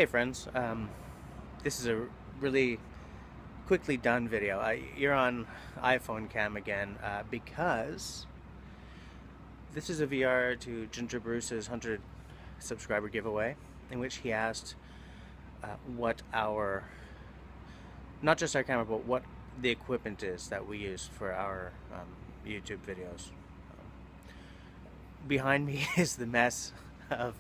Hey friends, this is a really quickly done video. You're on iPhone cam again because this is a VR to Ginger Bruce's 100 subscriber giveaway in which he asked what our, not just our camera, but what the equipment is that we use for our YouTube videos. Behind me is the mess of,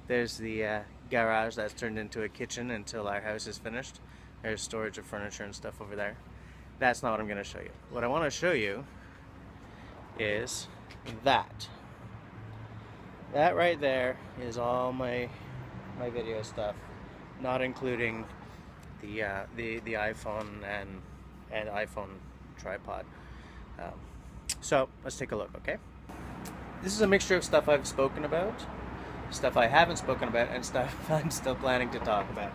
there's the garage that's turned into a kitchen until our house is finished. There's storage of furniture and stuff over there. That's not what I'm going to show you. What I want to show you is that. That right there is all my video stuff, not including the iPhone and iPhone tripod. So let's take a look, okay? This is a mixture of stuff I've spoken about, stuff I haven't spoken about, and stuff I'm still planning to talk about.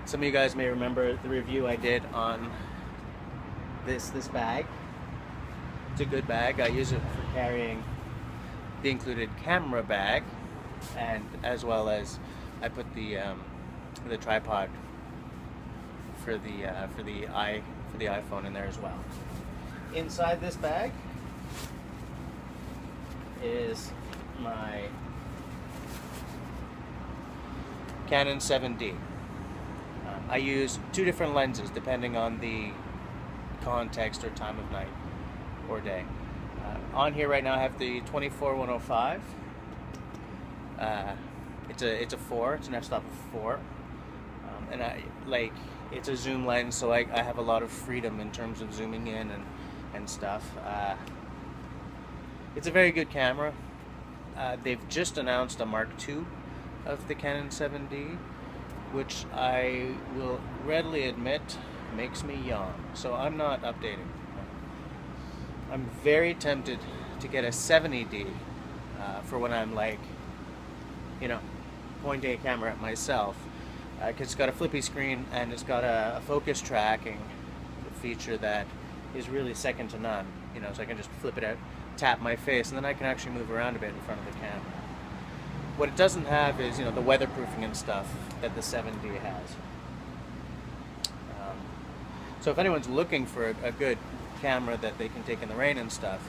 Some of you guys may remember the review I did on this bag. It's a good bag. I use it for carrying the included camera bag, and as well as I put the tripod for the iPhone in there as well. Inside this bag is my Canon 7D. I use two different lenses depending on the context or time of night or day. On here right now I have the 24-105. It's a 4. It's an f-stop of 4, and it's a zoom lens, so I have a lot of freedom in terms of zooming in and stuff. It's a very good camera. They've just announced a Mark II of the Canon 7D, which I will readily admit makes me yawn, so I'm not updating. I'm very tempted to get a 70D for when I'm pointing a camera at myself, because it's got a flippy screen and it's got a focus tracking feature that is really second to none. So I can just flip it out, tap my face, and then I can actually move around a bit in front of the camera. What it doesn't have is, the weatherproofing and stuff that the 7D has. So if anyone's looking for a good camera that they can take in the rain and stuff,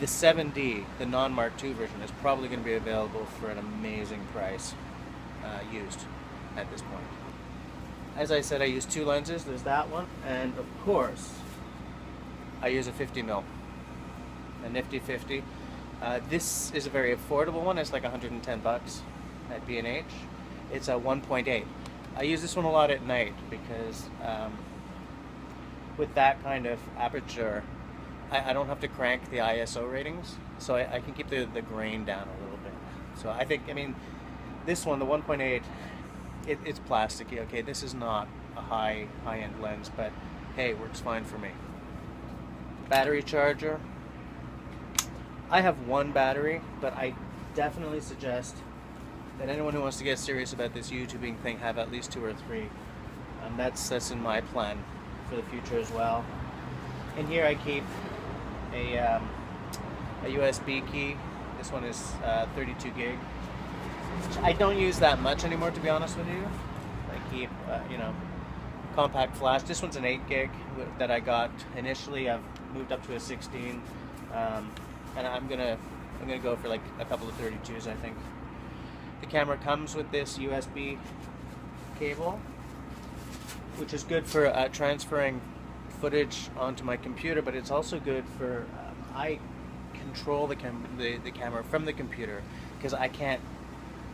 the 7D, the non-Mark II version, is probably going to be available for an amazing price, used at this point. As I said, I use two lenses. There's that one, and of course, I use a 50mm, a nifty 50. This is a very affordable one. It's like 110 bucks at B&H. It's a 1.8. I use this one a lot at night because with that kind of aperture, I don't have to crank the ISO ratings, so I can keep the grain down a little bit. So I think, this one, the 1.8, it's plasticky. Okay, this is not a high-end lens, but hey, it works fine for me. Battery charger. I have one battery, but I definitely suggest that anyone who wants to get serious about this YouTubing thing have at least 2 or 3. That's in my plan for the future as well. In here I keep a USB key. This one is 32 gig. I don't use that much anymore, to be honest with you. I keep, compact flash. This one's an 8 gig that I got initially. I've moved up to a 16. And I'm gonna go for like a couple of 32s, I think. The camera comes with this USB cable, which is good for transferring footage onto my computer, but it's also good for I control the camera from the computer because I can't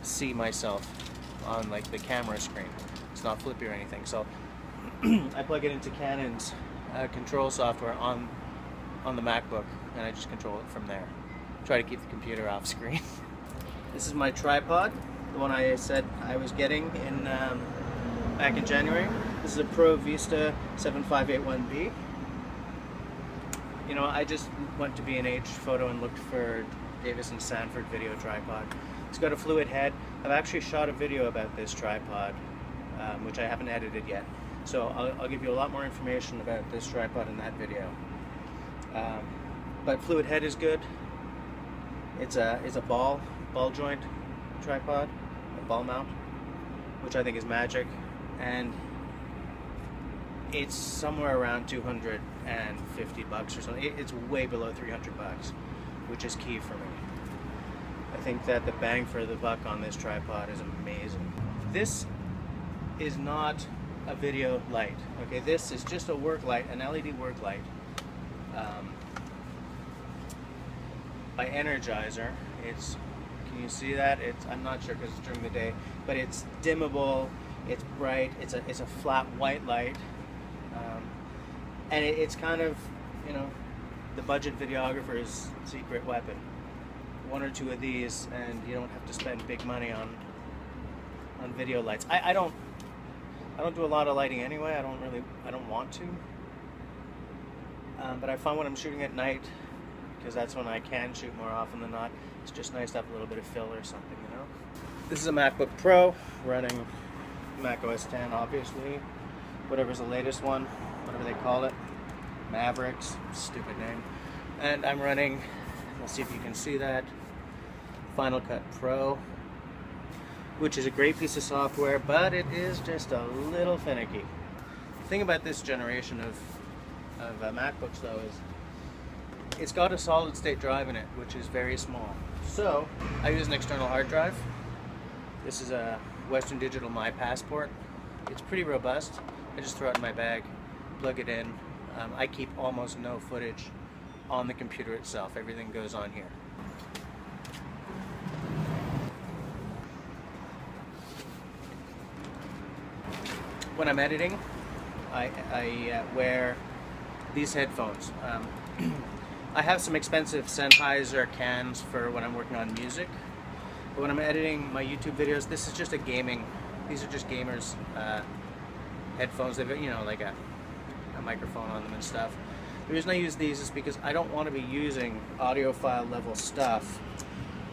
see myself on the camera screen. It's not flippy or anything, so I plug it into Canon's control software on the MacBook, and I just control it from there. Try to keep the computer off screen. This is my tripod, the one I said I was getting back in January. This is a Pro Vista 7581B. I just went to B&H Photo and looked for Davis & Sanford video tripod. It's got a fluid head. I've actually shot a video about this tripod, which I haven't edited yet. So I'll give you a lot more information about this tripod in that video. But fluid head is good. It's a ball joint tripod, ball mount, which I think is magic, and it's somewhere around 250 bucks or something. It's way below 300 bucks, which is key for me. I think that the bang for the buck on this tripod is amazing. This is not a video light, okay? This is just a work light, an LED work light by Energizer. It's, can you see that? It's, I'm not sure because it's during the day, but it's dimmable, it's bright, it's a flat white light, and it's kind of, you know, the budget videographer's secret weapon. One or two of these and you don't have to spend big money on video lights. I don't do a lot of lighting anyway. I don't want to, but I find when I'm shooting at night, because that's when I can shoot more often than not, it's just nice to have a little bit of fill or something, you know. This is a MacBook Pro running Mac OS X, obviously, whatever's the latest one, whatever they call it, Mavericks, stupid name, and I'm running, let's see if you can see that, Final Cut Pro, which is a great piece of software, but it is just a little finicky. The thing about this generation of MacBooks though is it's got a solid state drive in it, which is very small. So I use an external hard drive. This is a Western Digital My Passport. It's pretty robust. I just throw it in my bag, plug it in. I keep almost no footage on the computer itself. Everything goes on here. When I'm editing, I wear these headphones. I have some expensive Sennheiser cans for when I'm working on music, but when I'm editing my YouTube videos, this is just a gaming, these are just gamers headphones. They've got, you know, like a microphone on them and stuff. The reason I use these is because I don't want to be using audiophile level stuff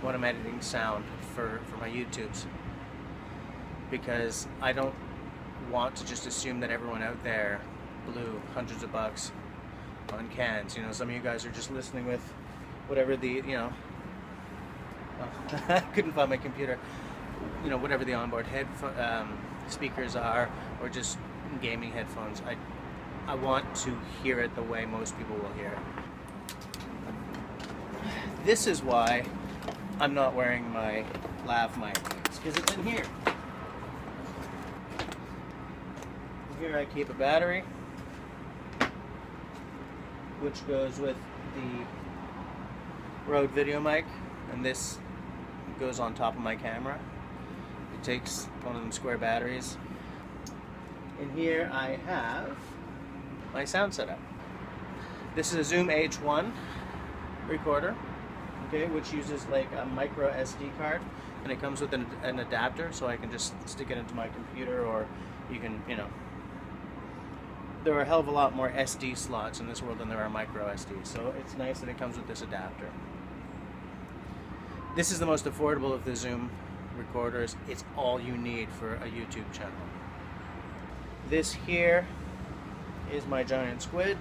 when I'm editing sound for my YouTubes, because I don't want to just assume that everyone out there blew hundreds of bucks on cans. You know, some of you guys are just listening with whatever the, you know, I couldn't find my computer, you know, whatever the onboard speakers are, or just gaming headphones. I want to hear it the way most people will hear it. This is why I'm not wearing my lav mic. It's because it's in here. Here I keep a battery, which goes with the Rode video mic, and this goes on top of my camera. It takes one of them square batteries. In here I have my sound setup. This is a Zoom H1 recorder, okay, which uses like a micro SD card, and it comes with an adapter, so I can just stick it into my computer, or you can, you know, there are a hell of a lot more SD slots in this world than there are micro SD, so it's nice that it comes with this adapter. This is the most affordable of the Zoom recorders. It's all you need for a YouTube channel. This here is my giant squid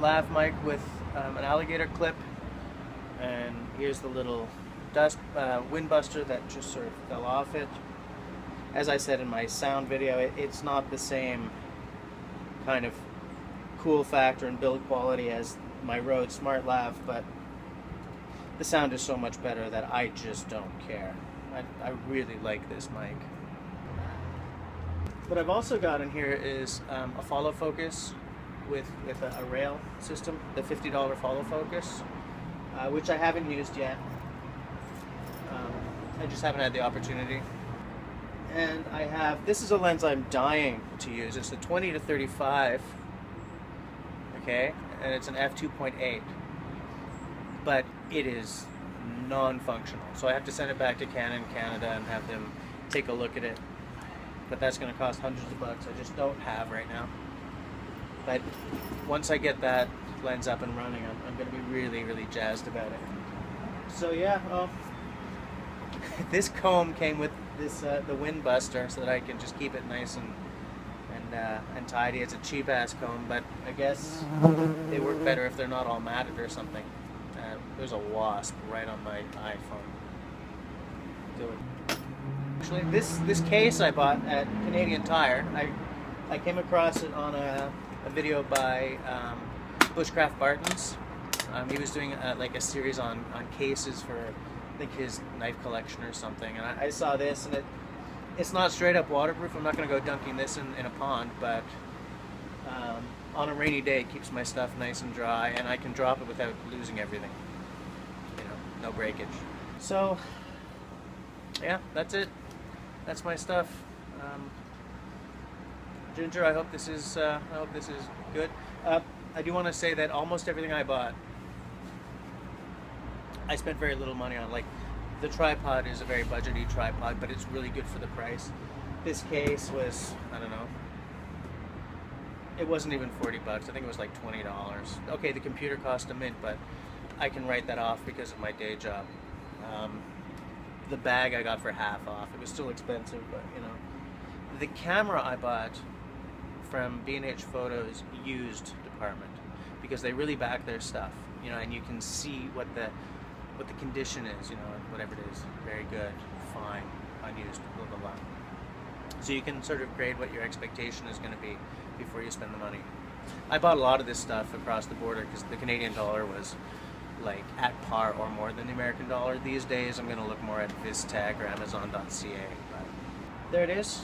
lav mic with an alligator clip, and here's the little dust wind buster that just sort of fell off it. As I said in my sound video, it's not the same kind of cool factor and build quality as my Rode Smart Lav, but the sound is so much better that I just don't care. I really like this mic. What I've also got in here is a follow focus with a rail system, the $50 follow focus, which I haven't used yet. I just haven't had the opportunity. And I have, this is a lens I'm dying to use. It's a 20 to 35, okay, and it's an f2.8, but it is non-functional. So I have to send it back to Canon Canada and have them take a look at it. But that's going to cost hundreds of bucks. I just don't have right now. But once I get that lens up and running, I'm going to be really, really jazzed about it. So yeah, this comb came with this the wind buster, so that I can just keep it nice and tidy. It's a cheap ass comb, but I guess they work better if they're not all matted or something. There's a wasp right on my iPhone. actually. This case I bought at Canadian Tire. I came across it on a video by Bushcraft Barton's. He was doing like a series on cases for, I think, his knife collection or something, and I saw this, and it's not straight up waterproof. I'm not going to go dunking this in a pond, but on a rainy day it keeps my stuff nice and dry, and I can drop it without losing everything. You know, no breakage. So yeah, that's it. That's my stuff. Ginger, I hope this is good. I do want to say that almost everything I bought, I spent very little money on. Like, the tripod is a very budgety tripod, but it's really good for the price. This case was, I don't know, it wasn't even 40 bucks. I think it was like $20. Okay, the computer cost a mint, but I can write that off because of my day job. The bag I got for half off. It was still expensive, but you know. The camera I bought from B&H Photos used department, because they really back their stuff, you know, and you can see what the condition is, you know, whatever it is, very good, fine, unused, blah blah blah. So you can sort of grade what your expectation is going to be before you spend the money. I bought a lot of this stuff across the border because the Canadian dollar was like at par or more than the American dollar. These days I'm going to look more at VizTech or Amazon.ca. But there it is.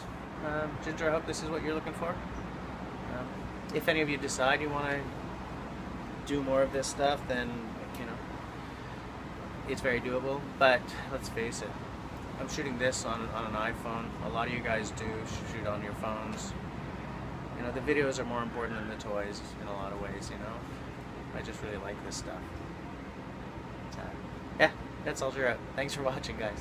Ginger, I hope this is what you're looking for. If any of you decide you want to do more of this stuff, then, you know, it's very doable. But let's face it, I'm shooting this on an iPhone. A lot of you guys do shoot on your phones. You know, the videos are more important than the toys in a lot of ways, you know. I just really like this stuff. Yeah, that's all you're out. Thanks for watching, guys.